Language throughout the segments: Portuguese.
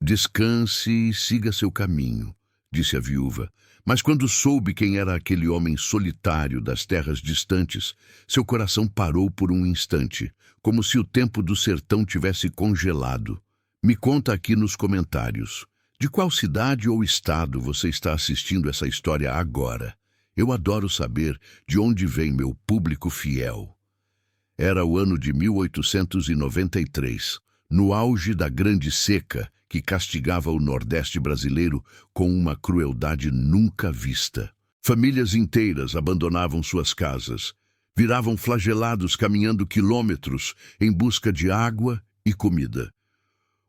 Descanse e siga seu caminho, disse a viúva. Mas quando soube quem era aquele homem solitário das terras distantes, seu coração parou por um instante, como se o tempo do sertão tivesse congelado. Me conta aqui nos comentários. De qual cidade ou estado você está assistindo essa história agora? Eu adoro saber de onde vem meu público fiel. Era o ano de 1893, no auge da Grande Seca, que castigava o Nordeste brasileiro com uma crueldade nunca vista. Famílias inteiras abandonavam suas casas, viravam flagelados caminhando quilômetros em busca de água e comida.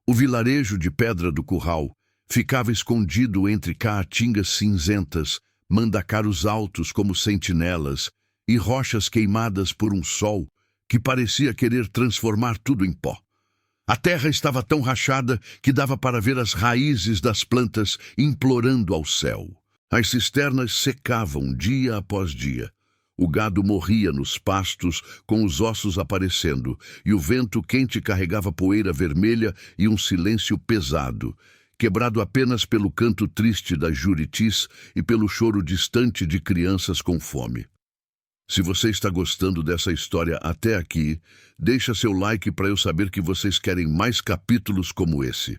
O vilarejo de Pedra do Curral ficava escondido entre caatingas cinzentas, mandacaros altos como sentinelas e rochas queimadas por um sol que parecia querer transformar tudo em pó. A terra estava tão rachada que dava para ver as raízes das plantas implorando ao céu. As cisternas secavam dia após dia. O gado morria nos pastos, com os ossos aparecendo, e o vento quente carregava poeira vermelha e um silêncio pesado, quebrado apenas pelo canto triste das juritis e pelo choro distante de crianças com fome. Se você está gostando dessa história até aqui, deixa seu like para eu saber que vocês querem mais capítulos como esse.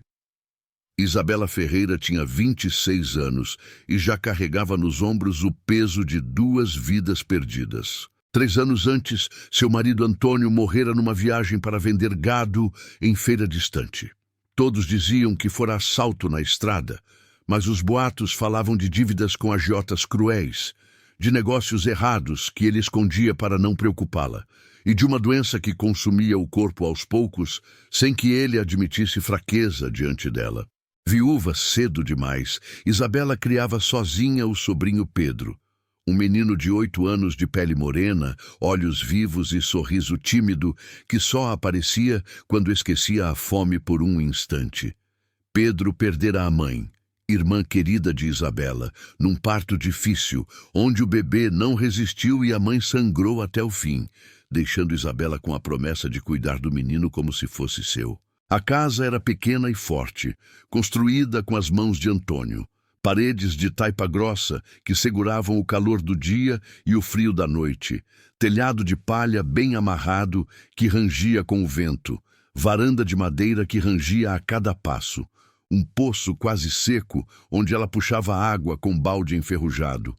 Isabela Ferreira tinha 26 anos e já carregava nos ombros o peso de 2 vidas perdidas. 3 anos antes, seu marido Antônio morrera numa viagem para vender gado em feira distante. Todos diziam que fora assalto na estrada, mas os boatos falavam de dívidas com agiotas cruéis, de negócios errados que ele escondia para não preocupá-la, e de uma doença que consumia o corpo aos poucos, sem que ele admitisse fraqueza diante dela. Viúva cedo demais, Isabela criava sozinha o sobrinho Pedro, um menino de 8 anos de pele morena, olhos vivos e sorriso tímido que só aparecia quando esquecia a fome por um instante. Pedro perdera a mãe, irmã querida de Isabela, num parto difícil, onde o bebê não resistiu e a mãe sangrou até o fim, deixando Isabela com a promessa de cuidar do menino como se fosse seu. A casa era pequena e forte, construída com as mãos de Antônio. Paredes de taipa grossa que seguravam o calor do dia e o frio da noite, telhado de palha bem amarrado que rangia com o vento, varanda de madeira que rangia a cada passo, um poço quase seco onde ela puxava água com balde enferrujado,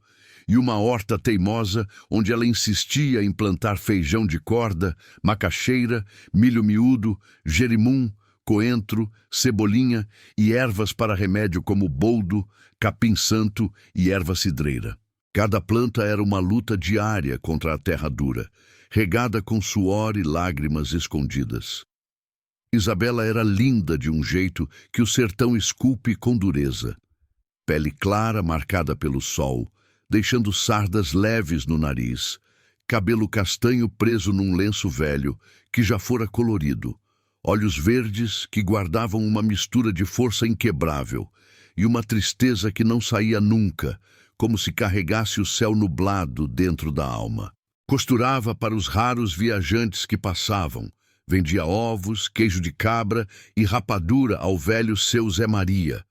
e uma horta teimosa onde ela insistia em plantar feijão de corda, macaxeira, milho miúdo, jerimum, coentro, cebolinha e ervas para remédio como boldo, capim-santo e erva cidreira. Cada planta era uma luta diária contra a terra dura, regada com suor e lágrimas escondidas. Isabela era linda de um jeito que o sertão esculpe com dureza. Pele clara marcada pelo sol, deixando sardas leves no nariz, cabelo castanho preso num lenço velho que já fora colorido, olhos verdes que guardavam uma mistura de força inquebrável e uma tristeza que não saía nunca, como se carregasse o céu nublado dentro da alma. Costurava para os raros viajantes que passavam, vendia ovos, queijo de cabra e rapadura ao velho seu Zé Maria,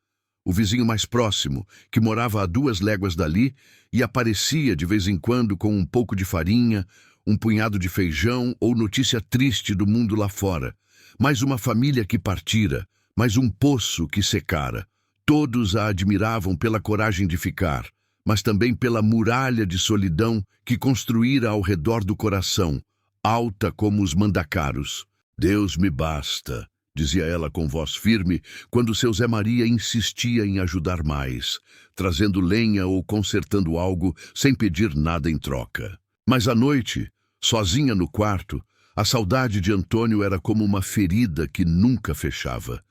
o vizinho mais próximo, que morava a 2 léguas dali e aparecia de vez em quando com um pouco de farinha, um punhado de feijão ou notícia triste do mundo lá fora. Mais uma família que partira, mais um poço que secara. Todos a admiravam pela coragem de ficar, mas também pela muralha de solidão que construíra ao redor do coração, alta como os mandacaros. Deus me basta, dizia ela com voz firme, quando seu Zé Maria insistia em ajudar mais, trazendo lenha ou consertando algo sem pedir nada em troca. Mas à noite, sozinha no quarto, a saudade de Antônio era como uma ferida que nunca fechava.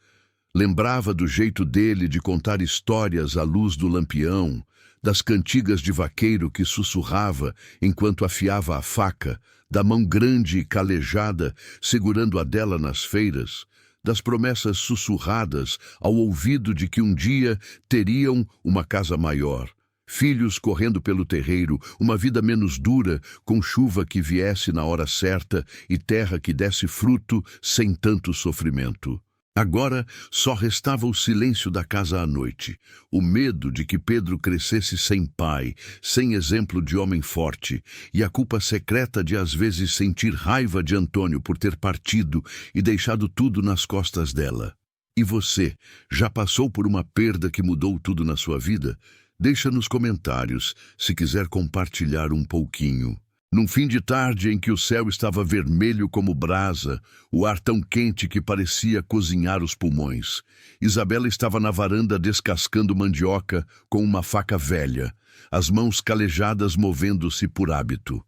Lembrava do jeito dele de contar histórias à luz do lampião, das cantigas de vaqueiro que sussurrava enquanto afiava a faca, da mão grande e calejada segurando a dela nas feiras, das promessas sussurradas ao ouvido de que um dia teriam uma casa maior, filhos correndo pelo terreiro, uma vida menos dura, com chuva que viesse na hora certa e terra que desse fruto sem tanto sofrimento. Agora só restava o silêncio da casa à noite, o medo de que Pedro crescesse sem pai, sem exemplo de homem forte, e a culpa secreta de às vezes sentir raiva de Antônio por ter partido e deixado tudo nas costas dela. E você, já passou por uma perda que mudou tudo na sua vida? Deixa nos comentários, se quiser compartilhar um pouquinho. Num fim de tarde em que o céu estava vermelho como brasa, o ar tão quente que parecia cozinhar os pulmões, Isabela estava na varanda descascando mandioca com uma faca velha, as mãos calejadas movendo-se por hábito.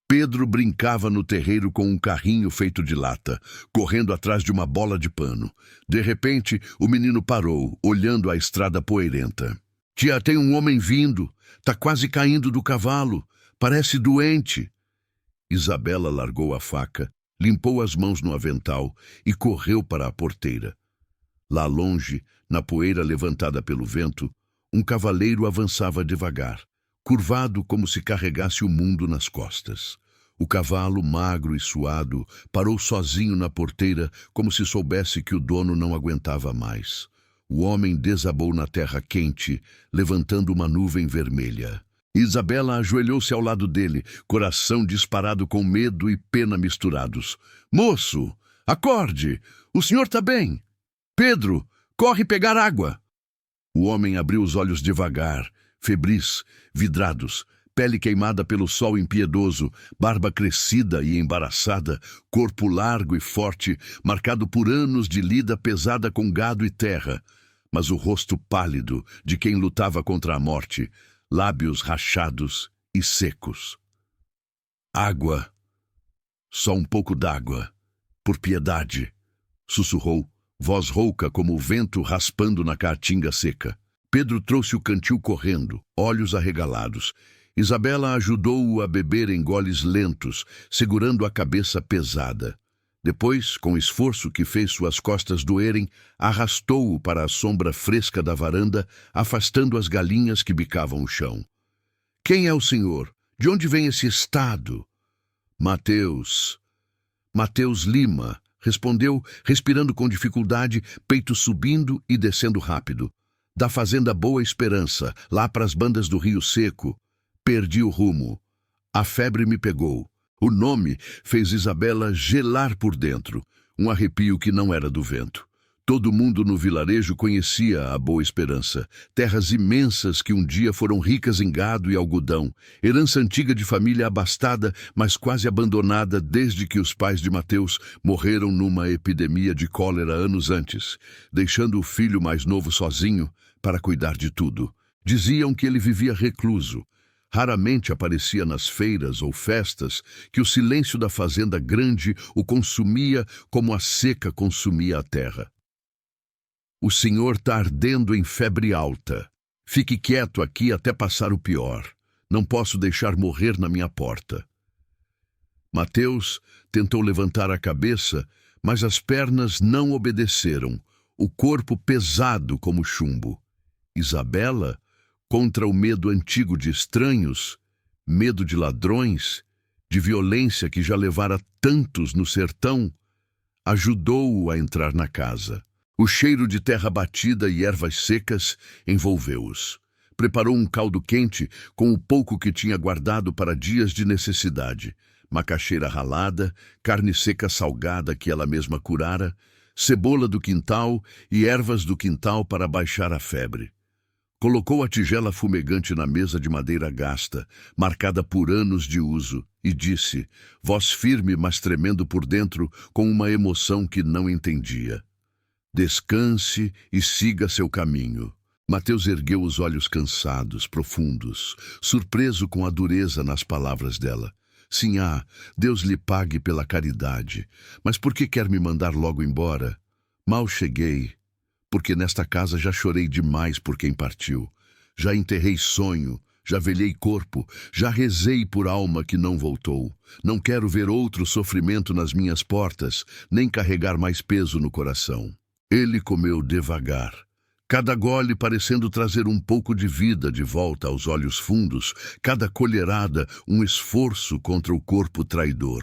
Pedro brincava no terreiro com um carrinho feito de lata, correndo atrás de uma bola de pano. De repente, o menino parou, olhando a estrada poeirenta. Tia, tem um homem vindo. Tá quase caindo do cavalo. Parece doente. Isabela largou a faca, limpou as mãos no avental e correu para a porteira. Lá longe, na poeira levantada pelo vento, um cavaleiro avançava devagar, curvado como se carregasse o mundo nas costas. O cavalo, magro e suado, parou sozinho na porteira como se soubesse que o dono não aguentava mais. O homem desabou na terra quente, levantando uma nuvem vermelha. Isabela ajoelhou-se ao lado dele, coração disparado com medo e pena misturados. Moço, acorde! O senhor está bem! Pedro, corre pegar água! O homem abriu os olhos devagar, febris, vidrados, pele queimada pelo sol impiedoso, barba crescida e embaraçada, corpo largo e forte, marcado por anos de lida pesada com gado e terra, mas o rosto pálido de quem lutava contra a morte, lábios rachados e secos. Água, só um pouco d'água, por piedade, sussurrou, voz rouca como o vento raspando na caatinga seca. Pedro trouxe o cantil correndo, olhos arregalados. Isabela ajudou-o a beber em goles lentos, segurando a cabeça pesada. Depois, com esforço que fez suas costas doerem, arrastou-o para a sombra fresca da varanda, afastando as galinhas que bicavam o chão. Quem é o senhor? De onde vem esse estado? Mateus Lima, respondeu, respirando com dificuldade, peito subindo e descendo rápido. Da fazenda Boa Esperança, lá para as bandas do Rio Seco. Perdi o rumo. A febre me pegou. O nome fez Isabela gelar por dentro, um arrepio que não era do vento. Todo mundo no vilarejo conhecia a Boa Esperança, terras imensas que um dia foram ricas em gado e algodão, herança antiga de família abastada, mas quase abandonada desde que os pais de Mateus morreram numa epidemia de cólera anos antes, deixando o filho mais novo sozinho para cuidar de tudo. Diziam que ele vivia recluso. Raramente aparecia nas feiras ou festas, que o silêncio da fazenda grande o consumia como a seca consumia a terra. O senhor está ardendo em febre alta. Fique quieto aqui até passar o pior. Não posso deixar morrer na minha porta. Mateus tentou levantar a cabeça, mas as pernas não obedeceram, o corpo pesado como chumbo. Isabela, contra o medo antigo de estranhos, medo de ladrões, de violência que já levara tantos no sertão, ajudou-o a entrar na casa. O cheiro de terra batida e ervas secas envolveu-os. Preparou um caldo quente com o pouco que tinha guardado para dias de necessidade. Macaxeira ralada, carne seca salgada que ela mesma curara, cebola do quintal e ervas do quintal para baixar a febre. Colocou a tigela fumegante na mesa de madeira gasta, marcada por anos de uso, e disse, voz firme mas tremendo por dentro, com uma emoção que não entendia. Descanse e siga seu caminho. Mateus ergueu os olhos cansados, profundos, surpreso com a dureza nas palavras dela. Sinhá, Deus lhe pague pela caridade, mas por que quer me mandar logo embora? Mal cheguei, porque nesta casa já chorei demais por quem partiu. Já enterrei sonho, já velhei corpo, já rezei por alma que não voltou. Não quero ver outro sofrimento nas minhas portas, nem carregar mais peso no coração. Ele comeu devagar, cada gole parecendo trazer um pouco de vida de volta aos olhos fundos, cada colherada um esforço contra o corpo traidor.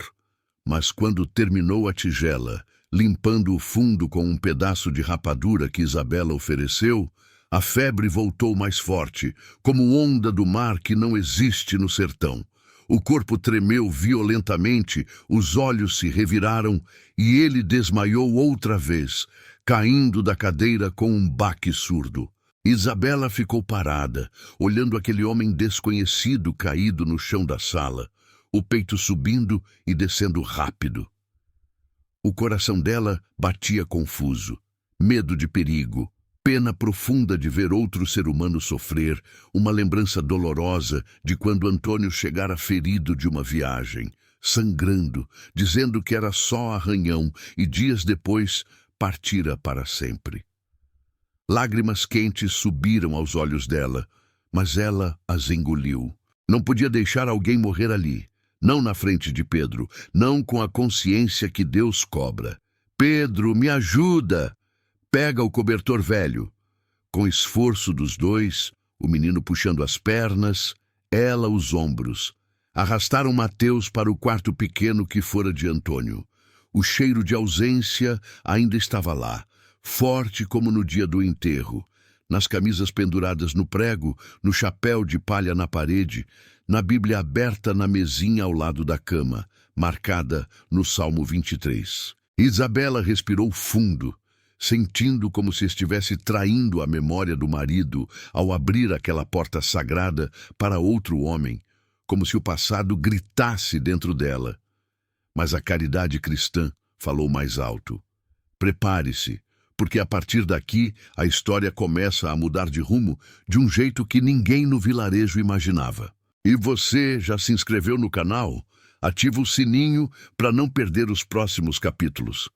Mas quando terminou a tigela, Limpando o fundo com um pedaço de rapadura que Isabela ofereceu, a febre voltou mais forte, como onda do mar que não existe no sertão. O corpo tremeu violentamente, os olhos se reviraram e ele desmaiou outra vez, caindo da cadeira com um baque surdo. Isabela ficou parada, olhando aquele homem desconhecido caído no chão da sala, o peito subindo e descendo rápido. O coração dela batia confuso, medo de perigo, pena profunda de ver outro ser humano sofrer, uma lembrança dolorosa de quando Antônio chegara ferido de uma viagem, sangrando, dizendo que era só arranhão e dias depois partira para sempre. Lágrimas quentes subiram aos olhos dela, mas ela as engoliu. Não podia deixar alguém morrer ali, não na frente de Pedro, não com a consciência que Deus cobra. Pedro, me ajuda! Pega o cobertor velho. Com esforço dos dois, o menino puxando as pernas, ela os ombros. Arrastaram Mateus para o quarto pequeno que fora de Antônio. O cheiro de ausência ainda estava lá, forte como no dia do enterro, nas camisas penduradas no prego, no chapéu de palha na parede, na Bíblia aberta na mesinha ao lado da cama, marcada no Salmo 23. Isabela respirou fundo, sentindo como se estivesse traindo a memória do marido ao abrir aquela porta sagrada para outro homem, como se o passado gritasse dentro dela. Mas a caridade cristã falou mais alto. Prepare-se, porque a partir daqui a história começa a mudar de rumo de um jeito que ninguém no vilarejo imaginava. E você já se inscreveu no canal? Ativa o sininho para não perder os próximos capítulos.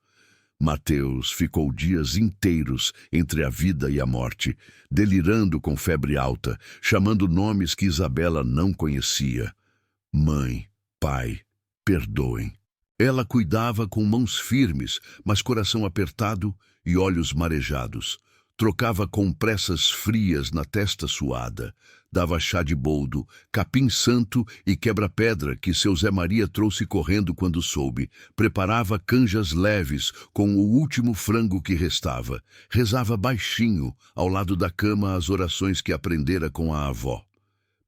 Mateus ficou dias inteiros entre a vida e a morte, delirando com febre alta, chamando nomes que Isabela não conhecia. Mãe, pai, perdoem. Ela cuidava com mãos firmes, mas coração apertado e olhos marejados. Trocava compressas frias na testa suada. Dava chá de boldo, capim santo e quebra-pedra que seu Zé Maria trouxe correndo quando soube. Preparava canjas leves com o último frango que restava. Rezava baixinho, ao lado da cama, as orações que aprendera com a avó.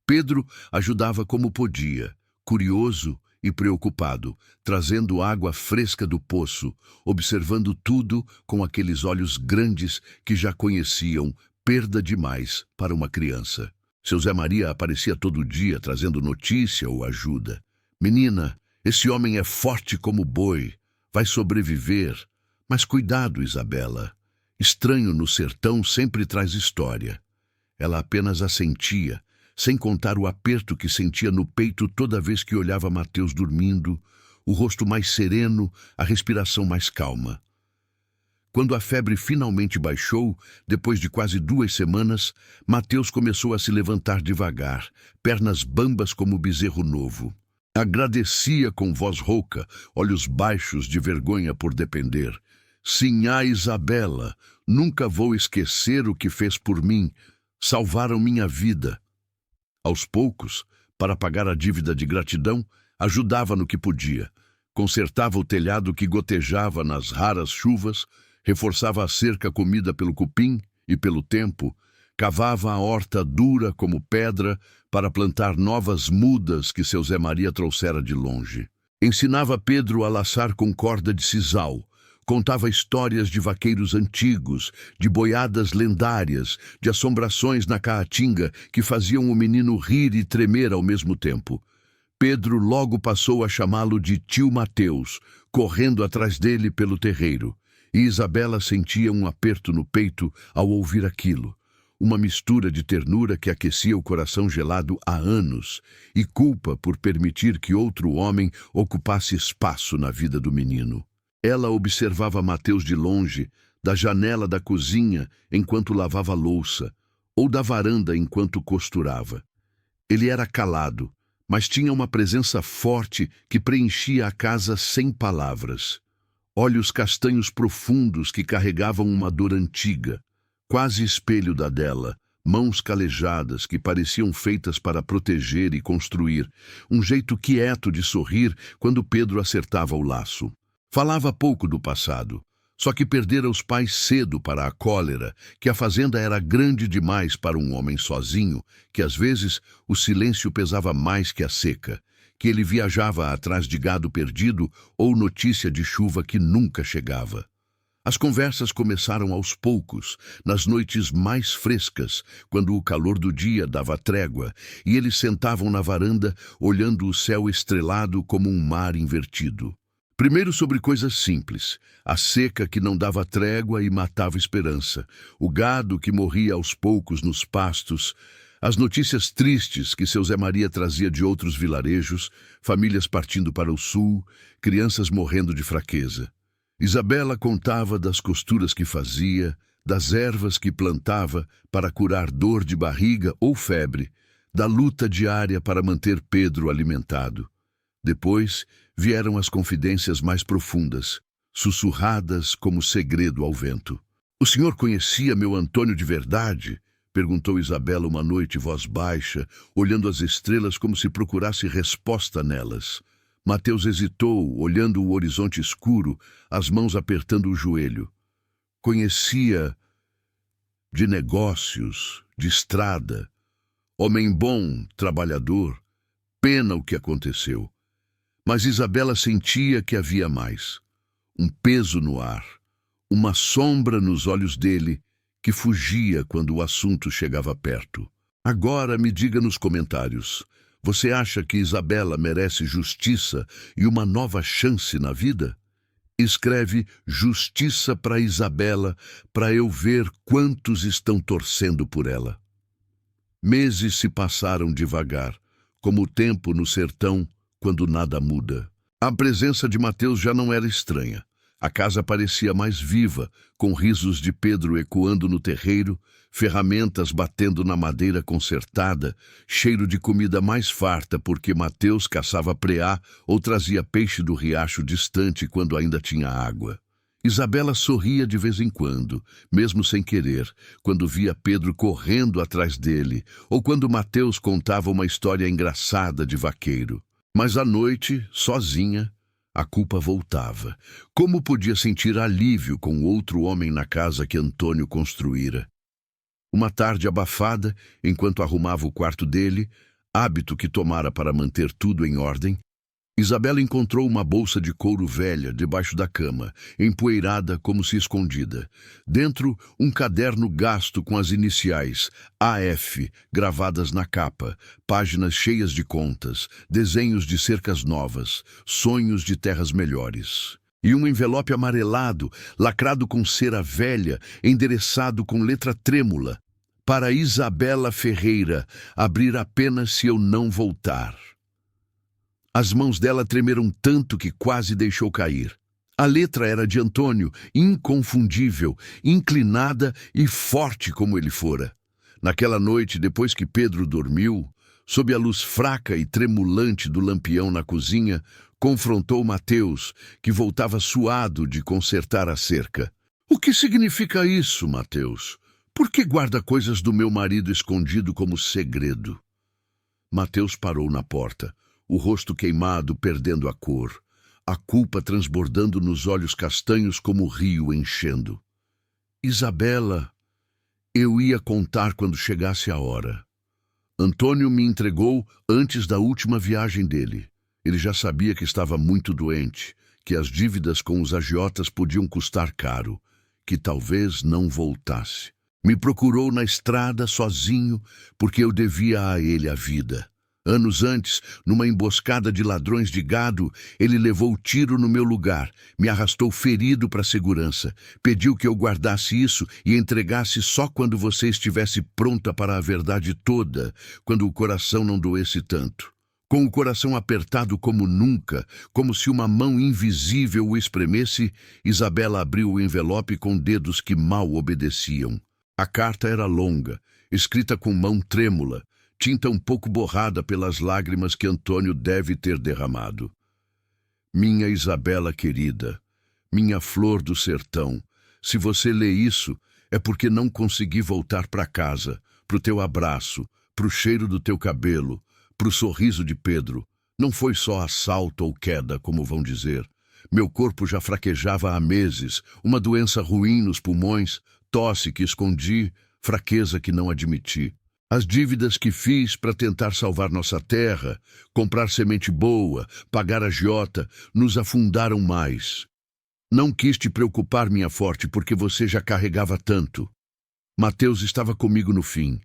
Pedro ajudava como podia, curioso e preocupado, trazendo água fresca do poço, observando tudo com aqueles olhos grandes que já conheciam perda demais para uma criança. Seu Zé Maria aparecia todo dia trazendo notícia ou ajuda. Menina, esse homem é forte como boi, vai sobreviver. Mas cuidado, Isabela. Estranho no sertão sempre traz história. Ela apenas assentia, sem contar o aperto que sentia no peito toda vez que olhava Mateus dormindo, o rosto mais sereno, a respiração mais calma. Quando a febre finalmente baixou, depois de quase 2 semanas, Mateus começou a se levantar devagar, pernas bambas como bezerro novo. Agradecia com voz rouca, olhos baixos de vergonha por depender. Sinhá Isabela, nunca vou esquecer o que fez por mim. Salvaram minha vida. Aos poucos, para pagar a dívida de gratidão, ajudava no que podia. Consertava o telhado que gotejava nas raras chuvas, reforçava a cerca comida pelo cupim e pelo tempo, cavava a horta dura como pedra para plantar novas mudas que seu Zé Maria trouxera de longe. Ensinava Pedro a laçar com corda de sisal, contava histórias de vaqueiros antigos, de boiadas lendárias, de assombrações na caatinga que faziam o menino rir e tremer ao mesmo tempo. Pedro logo passou a chamá-lo de tio Mateus, correndo atrás dele pelo terreiro. E Isabela sentia um aperto no peito ao ouvir aquilo, uma mistura de ternura que aquecia o coração gelado há anos e culpa por permitir que outro homem ocupasse espaço na vida do menino. Ela observava Mateus de longe, da janela da cozinha enquanto lavava louça, ou da varanda enquanto costurava. Ele era calado, mas tinha uma presença forte que preenchia a casa sem palavras. Olhos castanhos profundos que carregavam uma dor antiga, quase espelho da dela, mãos calejadas que pareciam feitas para proteger e construir, um jeito quieto de sorrir quando Pedro acertava o laço. Falava pouco do passado, só que perdera os pais cedo para a cólera, que a fazenda era grande demais para um homem sozinho, que às vezes o silêncio pesava mais que a seca, que ele viajava atrás de gado perdido ou notícia de chuva que nunca chegava. As conversas começaram aos poucos, nas noites mais frescas, quando o calor do dia dava trégua, e eles sentavam na varanda, olhando o céu estrelado como um mar invertido. Primeiro sobre coisas simples, a seca que não dava trégua e matava esperança, o gado que morria aos poucos nos pastos, as notícias tristes que seu Zé Maria trazia de outros vilarejos, famílias partindo para o sul, crianças morrendo de fraqueza. Isabela contava das costuras que fazia, das ervas que plantava para curar dor de barriga ou febre, da luta diária para manter Pedro alimentado. Depois vieram as confidências mais profundas, sussurradas como segredo ao vento. "O senhor conhecia meu Antônio de verdade?" perguntou Isabela uma noite, voz baixa, olhando as estrelas como se procurasse resposta nelas. Mateus hesitou, olhando o horizonte escuro, as mãos apertando o joelho. "Conhecia de negócios, de estrada. Homem bom, trabalhador. Pena o que aconteceu." Mas Isabela sentia que havia mais. Um peso no ar, uma sombra nos olhos dele que fugia quando o assunto chegava perto. Agora me diga nos comentários, você acha que Isabela merece justiça e uma nova chance na vida? Escreve justiça para Isabela para eu ver quantos estão torcendo por ela. Meses se passaram devagar, como o tempo no sertão quando nada muda. A presença de Mateus já não era estranha. A casa parecia mais viva, com risos de Pedro ecoando no terreiro, ferramentas batendo na madeira consertada, cheiro de comida mais farta porque Mateus caçava preá ou trazia peixe do riacho distante quando ainda tinha água. Isabela sorria de vez em quando, mesmo sem querer, quando via Pedro correndo atrás dele, ou quando Mateus contava uma história engraçada de vaqueiro. Mas à noite, sozinha, a culpa voltava. Como podia sentir alívio com outro homem na casa que Antônio construíra? Uma tarde abafada, enquanto arrumava o quarto dele, hábito que tomara para manter tudo em ordem, Isabela encontrou uma bolsa de couro velha debaixo da cama, empoeirada como se escondida. Dentro, um caderno gasto com as iniciais AF gravadas na capa, páginas cheias de contas, desenhos de cercas novas, sonhos de terras melhores. E um envelope amarelado, lacrado com cera velha, endereçado com letra trêmula. "Para Isabela Ferreira, abrir apenas se eu não voltar." As mãos dela tremeram tanto que quase deixou cair. A letra era de Antônio, inconfundível, inclinada e forte como ele fora. Naquela noite, depois que Pedro dormiu, sob a luz fraca e tremulante do lampião na cozinha, confrontou Mateus, que voltava suado de consertar a cerca. "O que significa isso, Mateus? Por que guarda coisas do meu marido escondido como segredo?" Mateus parou na porta, o rosto queimado, perdendo a cor, a culpa transbordando nos olhos castanhos como o rio enchendo. "Isabela, eu ia contar quando chegasse a hora. Antônio me entregou antes da última viagem dele. Ele já sabia que estava muito doente, que as dívidas com os agiotas podiam custar caro, que talvez não voltasse. Me procurou na estrada sozinho porque eu devia a ele a vida. Anos antes, numa emboscada de ladrões de gado, ele levou tiro no meu lugar, me arrastou ferido para a segurança, pediu que eu guardasse isso e entregasse só quando você estivesse pronta para a verdade toda, quando o coração não doesse tanto. Com o coração apertado como nunca, como se uma mão invisível o espremesse, Isabela abriu o envelope com dedos que mal obedeciam. A carta era longa, escrita com mão trêmula, tinta um pouco borrada pelas lágrimas que Antônio deve ter derramado. "Minha Isabela querida, minha flor do sertão, se você lê isso, é porque não consegui voltar para casa, pro teu abraço, pro cheiro do teu cabelo, pro sorriso de Pedro. Não foi só assalto ou queda, como vão dizer. Meu corpo já fraquejava há meses, uma doença ruim nos pulmões, tosse que escondi, fraqueza que não admiti. As dívidas que fiz para tentar salvar nossa terra, comprar semente boa, pagar agiota, nos afundaram mais. Não quis te preocupar, minha forte, porque você já carregava tanto. Mateus estava comigo no fim.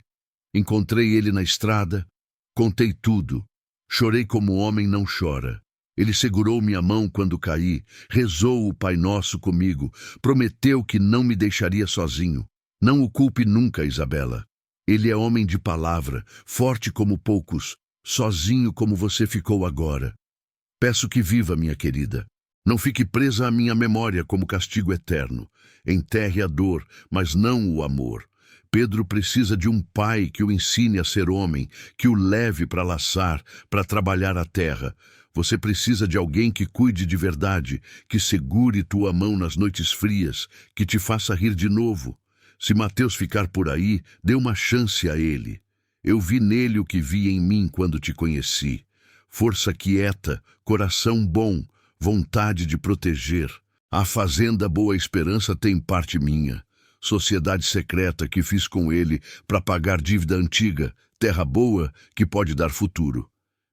Encontrei ele na estrada, contei tudo. Chorei como homem não chora. Ele segurou minha mão quando caí, rezou o Pai Nosso comigo, prometeu que não me deixaria sozinho. Não o culpe nunca, Isabela. Ele é homem de palavra, forte como poucos, sozinho como você ficou agora. Peço que viva, minha querida. Não fique presa à minha memória como castigo eterno. Enterre a dor, mas não o amor. Pedro precisa de um pai que o ensine a ser homem, que o leve para laçar, para trabalhar a terra. Você precisa de alguém que cuide de verdade, que segure tua mão nas noites frias, que te faça rir de novo. Se Mateus ficar por aí, dê uma chance a ele. Eu vi nele o que vi em mim quando te conheci. Força quieta, coração bom, vontade de proteger. A fazenda Boa Esperança tem parte minha. Sociedade secreta que fiz com ele para pagar dívida antiga, terra boa que pode dar futuro.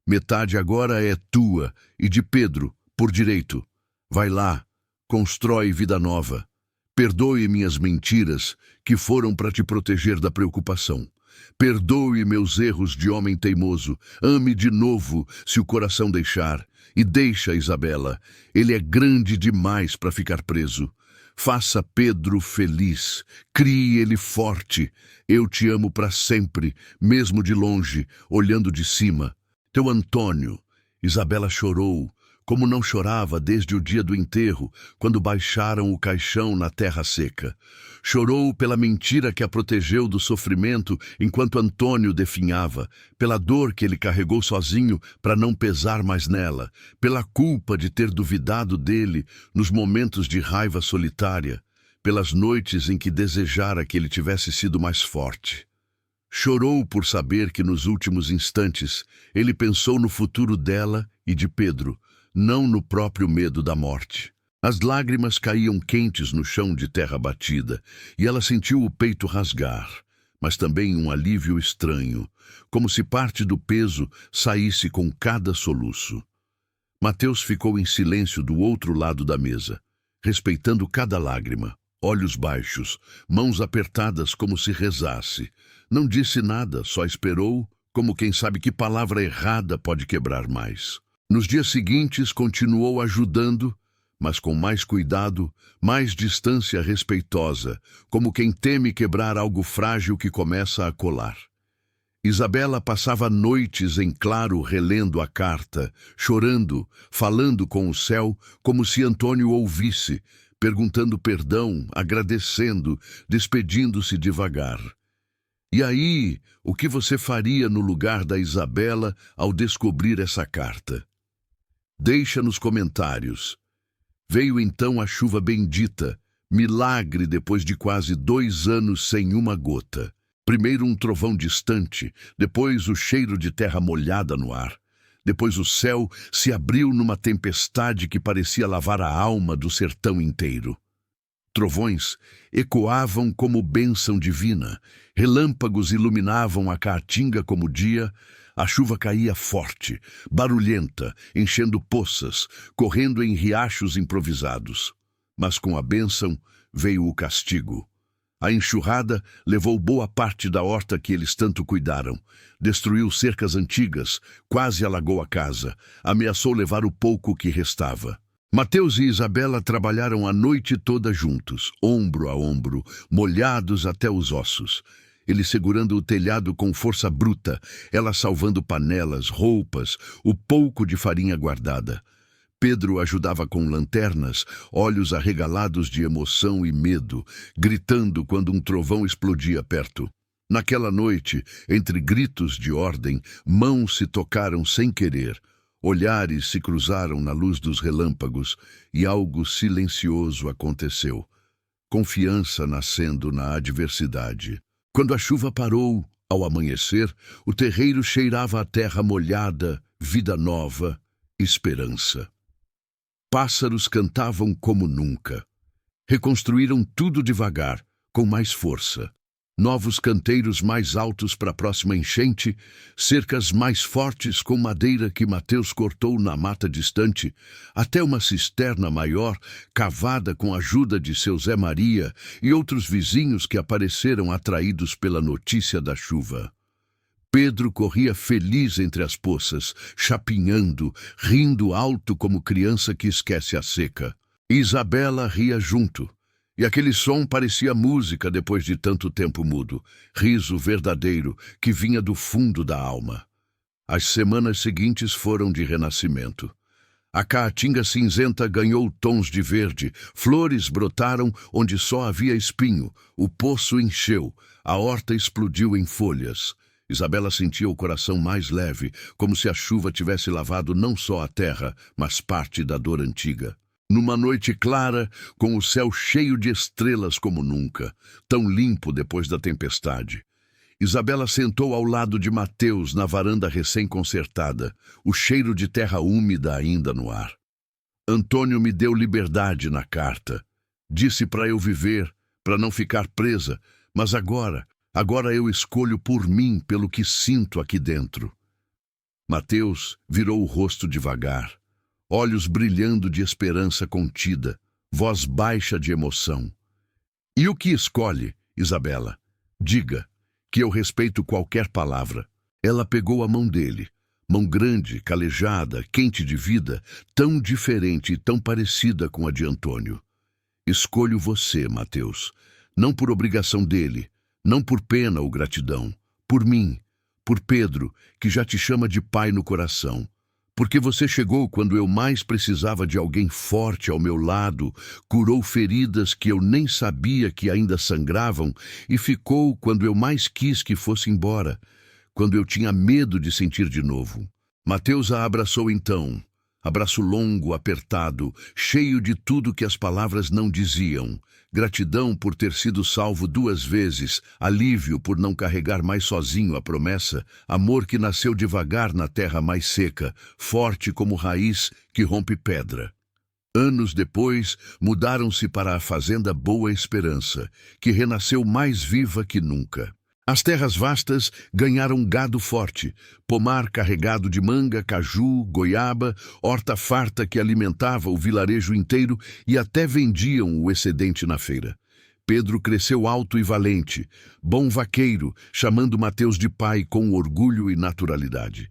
Metade agora é tua e de Pedro, por direito. Vai lá, constrói vida nova. Perdoe minhas mentiras, que foram para te proteger da preocupação. Perdoe meus erros de homem teimoso. Ame de novo, se o coração deixar. E deixa, Isabela. Ele é grande demais para ficar preso. Faça Pedro feliz. Crie ele forte. Eu te amo para sempre, mesmo de longe, olhando de cima. Teu Antônio. Isabela chorou, como não chorava desde o dia do enterro, quando baixaram o caixão na terra seca. Chorou pela mentira que a protegeu do sofrimento enquanto Antônio definhava, pela dor que ele carregou sozinho para não pesar mais nela, pela culpa de ter duvidado dele nos momentos de raiva solitária, pelas noites em que desejara que ele tivesse sido mais forte. Chorou por saber que nos últimos instantes ele pensou no futuro dela e de Pedro, não no próprio medo da morte. As lágrimas caíam quentes no chão de terra batida, e ela sentiu o peito rasgar, mas também um alívio estranho, como se parte do peso saísse com cada soluço. Mateus ficou em silêncio do outro lado da mesa, respeitando cada lágrima, olhos baixos, mãos apertadas como se rezasse. Não disse nada, só esperou, como quem sabe que palavra errada pode quebrar mais. Nos dias seguintes, continuou ajudando, mas com mais cuidado, mais distância respeitosa, como quem teme quebrar algo frágil que começa a colar. Isabela passava noites em claro relendo a carta, chorando, falando com o céu, como se Antônio ouvisse, perguntando perdão, agradecendo, despedindo-se devagar. E aí, o que você faria no lugar da Isabela ao descobrir essa carta? Deixa nos comentários. Veio então a chuva bendita, milagre depois de quase 2 anos sem uma gota. Primeiro um trovão distante, depois o cheiro de terra molhada no ar. Depois o céu se abriu numa tempestade que parecia lavar a alma do sertão inteiro. Trovões ecoavam como bênção divina, relâmpagos iluminavam a caatinga como dia. A chuva caía forte, barulhenta, enchendo poças, correndo em riachos improvisados. Mas com a bênção veio o castigo. A enxurrada levou boa parte da horta que eles tanto cuidaram. Destruiu cercas antigas, quase alagou a casa, ameaçou levar o pouco que restava. Mateus e Isabela trabalharam a noite toda juntos, ombro a ombro, molhados até os ossos. Ele segurando o telhado com força bruta, ela salvando panelas, roupas, o pouco de farinha guardada. Pedro ajudava com lanternas, olhos arregalados de emoção e medo, gritando quando um trovão explodia perto. Naquela noite, entre gritos de ordem, mãos se tocaram sem querer, olhares se cruzaram na luz dos relâmpagos e algo silencioso aconteceu. Confiança nascendo na adversidade. Quando a chuva parou, ao amanhecer, o terreiro cheirava a terra molhada, vida nova, esperança. Pássaros cantavam como nunca. Reconstruíram tudo devagar, com mais força. Novos canteiros mais altos para a próxima enchente, cercas mais fortes com madeira que Mateus cortou na mata distante, até uma cisterna maior, cavada com a ajuda de seu Zé Maria e outros vizinhos que apareceram atraídos pela notícia da chuva. Pedro corria feliz entre as poças, chapinhando, rindo alto como criança que esquece a seca. Isabela ria junto. E aquele som parecia música depois de tanto tempo mudo, riso verdadeiro que vinha do fundo da alma. As semanas seguintes foram de renascimento. A caatinga cinzenta ganhou tons de verde, flores brotaram onde só havia espinho, o poço encheu, a horta explodiu em folhas. Isabela sentia o coração mais leve, como se a chuva tivesse lavado não só a terra, mas parte da dor antiga. Numa noite clara, com o céu cheio de estrelas como nunca, tão limpo depois da tempestade, Isabela sentou ao lado de Mateus na varanda recém-consertada, o cheiro de terra úmida ainda no ar. Antônio me deu liberdade na carta. Disse para eu viver, para não ficar presa, mas agora eu escolho por mim pelo que sinto aqui dentro. Mateus virou o rosto devagar. Olhos brilhando de esperança contida, voz baixa de emoção. E o que escolhe, Isabela? Diga, que eu respeito qualquer palavra. Ela pegou a mão dele, mão grande, calejada, quente de vida, tão diferente e tão parecida com a de Antônio. Escolho você, Mateus, não por obrigação dele, não por pena ou gratidão, por mim, por Pedro, que já te chama de pai no coração. Porque você chegou quando eu mais precisava de alguém forte ao meu lado, curou feridas que eu nem sabia que ainda sangravam e ficou quando eu mais quis que fosse embora, quando eu tinha medo de sentir de novo. Mateus a abraçou então, abraço longo, apertado, cheio de tudo que as palavras não diziam. Gratidão por ter sido salvo 2 vezes, alívio por não carregar mais sozinho a promessa, amor que nasceu devagar na terra mais seca, forte como raiz que rompe pedra. Anos depois, mudaram-se para a fazenda Boa Esperança, que renasceu mais viva que nunca. As terras vastas ganharam gado forte, pomar carregado de manga, caju, goiaba, horta farta que alimentava o vilarejo inteiro e até vendiam o excedente na feira. Pedro cresceu alto e valente, bom vaqueiro, chamando Mateus de pai com orgulho e naturalidade.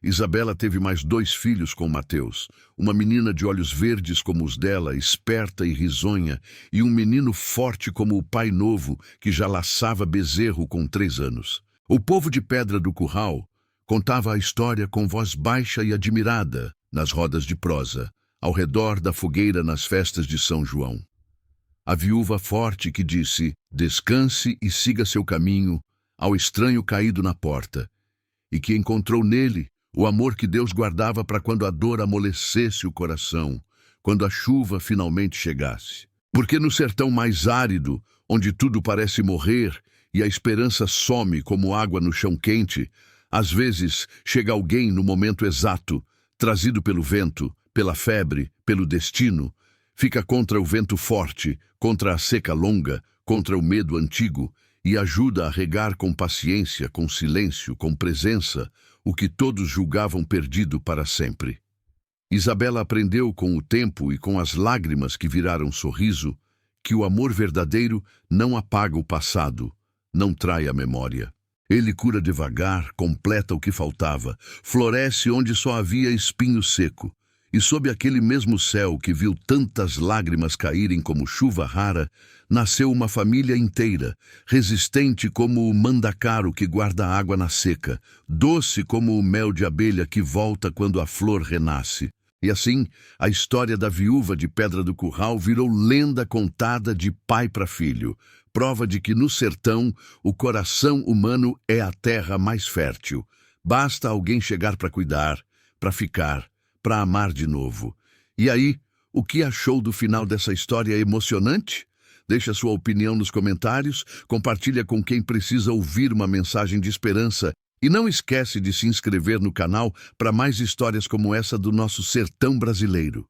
Isabela teve mais 2 filhos com Mateus, uma menina de olhos verdes como os dela, esperta e risonha, e um menino forte como o pai novo, que já laçava bezerro com 3 anos. O povo de Pedra do Curral contava a história com voz baixa e admirada nas rodas de prosa, ao redor da fogueira nas festas de São João. A viúva forte que disse, descanse e siga seu caminho, ao estranho caído na porta, e que encontrou nele o amor que Deus guardava para quando a dor amolecesse o coração, quando a chuva finalmente chegasse. Porque no sertão mais árido, onde tudo parece morrer e a esperança some como água no chão quente, às vezes chega alguém no momento exato, trazido pelo vento, pela febre, pelo destino, fica contra o vento forte, contra a seca longa, contra o medo antigo, e ajuda a regar com paciência, com silêncio, com presença, o que todos julgavam perdido para sempre. Isabela aprendeu com o tempo e com as lágrimas que viraram sorriso que o amor verdadeiro não apaga o passado, não trai a memória. Ele cura devagar, completa o que faltava, floresce onde só havia espinho seco. E sob aquele mesmo céu que viu tantas lágrimas caírem como chuva rara, nasceu uma família inteira, resistente como o mandacaru que guarda água na seca, doce como o mel de abelha que volta quando a flor renasce. E assim, a história da viúva de Pedra do Curral virou lenda contada de pai para filho, prova de que no sertão o coração humano é a terra mais fértil. Basta alguém chegar para cuidar, para ficar, para amar de novo. E aí, o que achou do final dessa história emocionante? Deixa sua opinião nos comentários, compartilha com quem precisa ouvir uma mensagem de esperança e não esquece de se inscrever no canal para mais histórias como essa do nosso sertão brasileiro.